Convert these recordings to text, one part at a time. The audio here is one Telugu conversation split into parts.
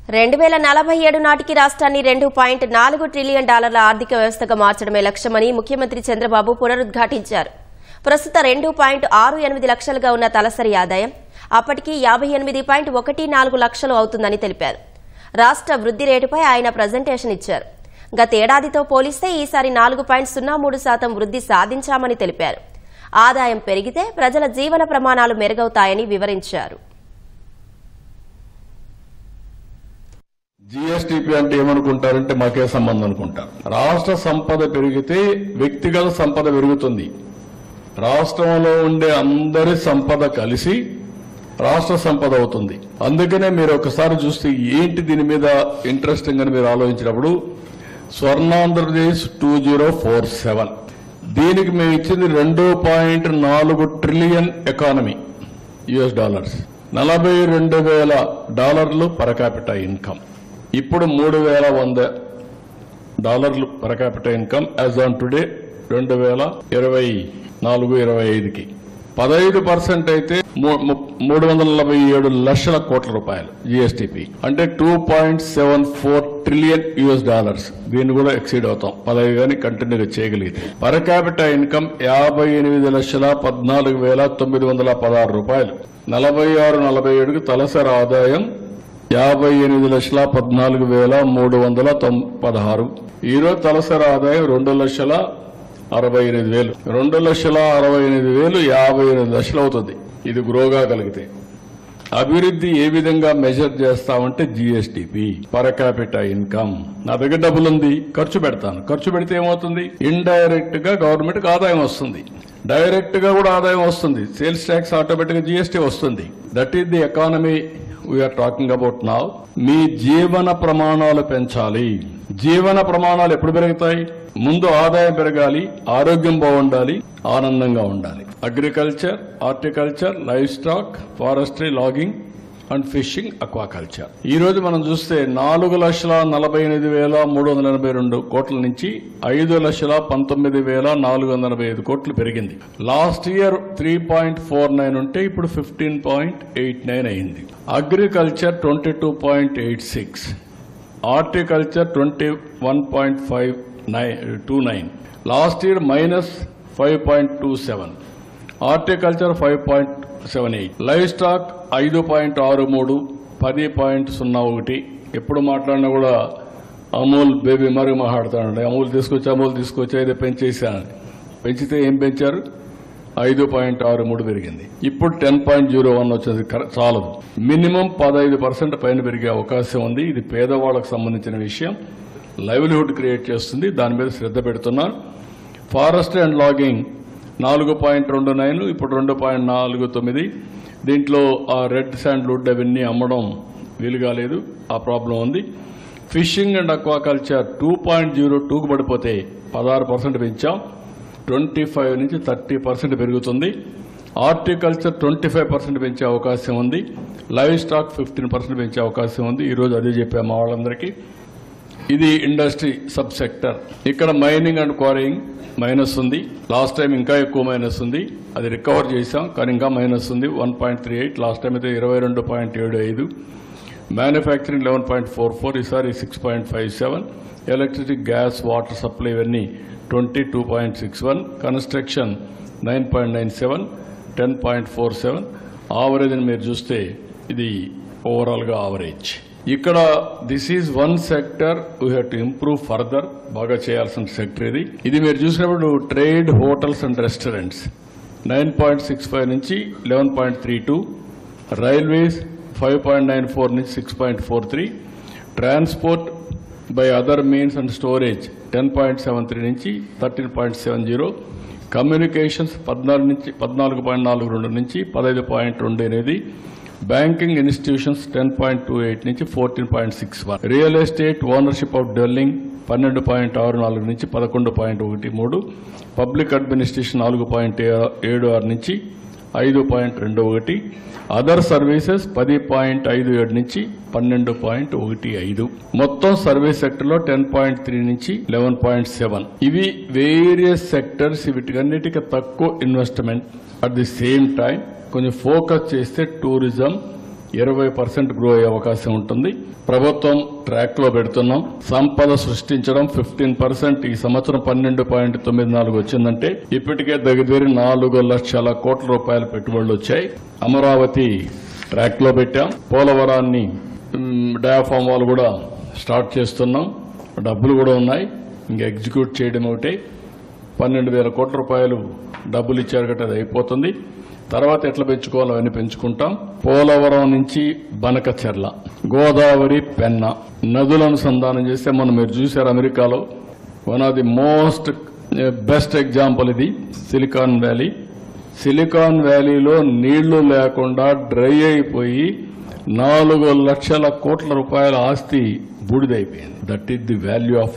2047 నాటికి రాష్ట్రాన్ని $2.4 ట్రిలియన్ ఆర్థిక వ్యవస్థగా మార్చడమే లక్ష్యమని ముఖ్యమంత్రి చంద్రబాబు పునరుద్ఘాటించారు. ప్రస్తుత 2.68 లక్షలుగా ఉన్న తలసరి ఆదాయం అప్పటికి 58.14 లక్షలు అవుతుందని తెలిపారు. రాష్ట్ర వృద్ధి రేటుపై ఆయన ప్రజెంటేషన్ ఇచ్చారు. గతేడాదితో పోలిస్తే ఈసారి 4.03% వృద్ధి సాధించామని తెలిపారు. ఆదాయం పెరిగితే ప్రజల జీవన ప్రమాణాలు మెరుగవుతాయని వివరించారు. జీఎస్టీపీ అంటే ఏమనుకుంటారంటే మాకే సంబంధం అనుకుంటారు. రాష్ట్ర సంపద పెరిగితే వ్యక్తిగత సంపద పెరుగుతుంది. రాష్ట్రంలో ఉండే అందరి సంపద కలిసి రాష్ట్ర సంపద అవుతుంది. అందుకనే మీరు ఒకసారి చూస్తే ఏంటి దీని మీద ఇంట్రెస్టింగ్ అని మీరు ఆలోచించినప్పుడు స్వర్ణాంధ్రప్రదేశ్ 2047 దీనికి మేము ఇచ్చింది $2.4 trillion economy US, $42,000 per capita income. ఇప్పుడు $3,100 per capital income as on today 2024-25కి 15% అయితే 347 లక్షల కోట్ల రూపాయలు జీఎస్టీపీ అంటే $2.74 ట్రిలియన్ దీన్ని కూడా ఎక్సీడ్ అవుతాం 15 గానీ కంటిన్యూగా చేయగలిగితే. పర్ క్యాపిటల్ ఇన్కమ్ 58,14,916 రూపాయలు. 46-47కి తలసరి ఆదాయం 58,14,316. ఈరోజు తలసరి ఆదాయం 2,68,000. 2,68,000 58 లక్షలు అవుతుంది. ఇది గ్రోగా కలిగితే అభివృద్ధి ఏ విధంగా మెజర్ చేస్తామంటే జీఎస్టీపీ, పర్ క్యాపిటా ఇన్కమ్. నా దగ్గర డబ్బులు ఉంది, ఖర్చు పెడతాను. ఖర్చు పెడితే ఏమవుతుంది? ఇండైరెక్ట్ గా గవర్నమెంట్ కి ఆదాయం వస్తుంది, డైరెక్ట్ గా కూడా ఆదాయం వస్తుంది. సేల్స్ ట్యాక్స్ ఆటోమేటిక్ గా జీఎస్టీ వస్తుంది. That is the economy we are talking about now. మీ జీవన ప్రమాణాలు పెంచాలి. జీవన ప్రమాణాలు ఎప్పుడు పెరుగుతాయి? ముందు ఆదాయం పెరగాలి, ఆరోగ్యం బాగుండాలి, ఆనందంగా ఉండాలి. Agriculture, horticulture, livestock, forestry, logging and fishing, aquaculture. ఈ రోజు మనం చూస్తే 4,48,382 కోట్ల నుంచి 5,19,485 కోట్లు పెరిగింది. లాస్ట్ ఇయర్ 3.49 ఉంటే ఇప్పుడు 15.89 అయింది. Agriculture 22.86, horticulture 21.29, last year -5.27, horticulture 5.78, live stock 5.63, 10.01. ఎప్పుడు మాట్లాడినా కూడా అమూల్ బేబీ మరి మాట్లాడుతానండి. అమూల్ తీసుకొచ్చి అయితే పెంచేసాను. పెంచితే ఏం పెంచారు? 5.63 పెరిగింది. ఇప్పుడు 10.01 వచ్చింది. చాలదు. మినిమం 15% పైన పెరిగే అవకాశం ఉంది. ఇది పేదవాళ్లకు సంబంధించిన విషయం. లైవ్లీహుడ్ క్రియేట్ చేస్తుంది. దాని మీద శ్రద్ధ పెడుతున్నారు. ఫారెస్ట్ అండ్ లాగింగ్ 4.29, ఇప్పుడు 2.49. దీంట్లో ఆ రెడ్ శాండ్ వుడ్ అవన్నీ అమ్మడం వీలు కాలేదు, ఆ ప్రాబ్లం ఉంది. ఫిషింగ్ అండ్ అక్వాకల్చర్ 2.02కు పడిపోతే 16% పెంచాం. 25 నుంచి 30% పెరుగుతుంది. హార్టికల్చర్ 25% పెంచే అవకాశం ఉంది. లైవ్ స్టాక్ 15% పెంచే అవకాశం ఉంది. ఈ రోజు అదే చెప్పాము మా వాళ్ళందరికీ. ఇది ఇండస్ట్రీ సబ్ సెక్టర్. ఇక్కడ మైనింగ్ అండ్ క్వారీయింగ్ మైనస్ ఉంది. లాస్ట్ టైం ఇంకా ఎక్కువ మైనస్ ఉంది. అది రికవర్ చేశాం, కానీ ఇంకా మైనస్ ఉంది. 1.38, లాస్ట్ టైం అయితే 22.75. మ్యానుఫ్యాక్చరింగ్ 11.44, ఈసారి 6.57. ఎలక్ట్రిసిటీ, గ్యాస్, వాటర్ సప్లై ఇవన్నీ 22.61. కన్స్ట్రక్షన్ 9.97, 10.47. యావరేజ్ అని మీరు చూస్తే ఇది ఓవరాల్ గా యావరేజ్. ఇక్కడ this is one sector we have to improve further. బాగా చేయాల్సిన సెక్టర్ ఇది. ఇది మీరు చూసినప్పుడు ట్రేడ్, హోటల్స్ అండ్ రెస్టారెంట్స్ 9.65 నుంచి 11.32, రైల్వేస్ 5.94 నుంచి 6.43, transport by other means and storage 10.73 నుంచి 13.70, కమ్యూనికేషన్స్ 14.42 నుంచి 15.28, బ్యాంకింగ్ ఇన్స్టిట్యూషన్స్ 10.28 నుంచి 14.61, real estate ownership of dwelling 12.64 నుంచి 11.13, పబ్లిక్ అడ్మినిస్ట్రేషన్ 4.76 నుంచి 5.21, అదర్ సర్వీసెస్ 10.57 నుంచి 12.15. మొత్తం సర్వీస్ సెక్టర్ లో 10.3 నుంచి 11.7. ఇవి వేరియస్ సెక్టర్స్. వీటికన్నిటికీ తక్కువ investment. At the same time కొంచెం ఫోకస్ చేస్తే టూరిజం, 20% గ్రో అయ్యే అవకాశం ఉంటుంది. ప్రభుత్వం ట్రాక్ లో పెడుతున్నాం. సంపద సృష్టించడం 15% ఈ సంవత్సరం 12.94 వచ్చిందంటే ఇప్పటికే దగ్గర 4 లక్షల కోట్ల రూపాయల పెట్టుబడులు వచ్చాయి. అమరావతి ట్రాక్ లో పెట్టాం. పోలవరాన్ని డయాఫామ్ వాల్ కూడా స్టార్ట్ చేస్తున్నాం. డబ్బులు కూడా ఉన్నాయి, ఇంకా ఎగ్జిక్యూట్ చేయడం ఒకటే. 12,000 కోట్ల రూపాయలు డబ్బులు ఇచ్చారు కాబట్టి అది అయిపోతుంది. తర్వాత ఎట్లా పెంచుకోవాలో అవన్నీ పెంచుకుంటాం. పోలవరం నుంచి బనకచెర్ల, గోదావరి, పెన్నా నదులను అనుసంధానం చేస్తే మీరు చూశారు అమెరికాలో one of the most best example ఇది సిలికాన్ వ్యాలీ. సిలికాన్ వ్యాలీలో నీళ్లు లేకుండా డ్రై అయిపోయి 4 లక్షల కోట్ల రూపాయల ఆస్తి బూడిదైపోయింది. That is the value of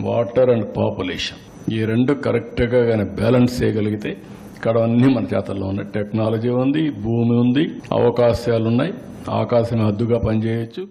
water and population. ఈ రెండు కరెక్ట్ గా బ్యాలెన్స్ చేయగలిగితే ఇక్కడ అన్ని మన చేతల్లో ఉన్నాయి. టెక్నాలజీ ఉంది, భూమి ఉంది, అవకాశాలున్నాయి. ఆకాశం హద్దుగా పనిచేయొచ్చు.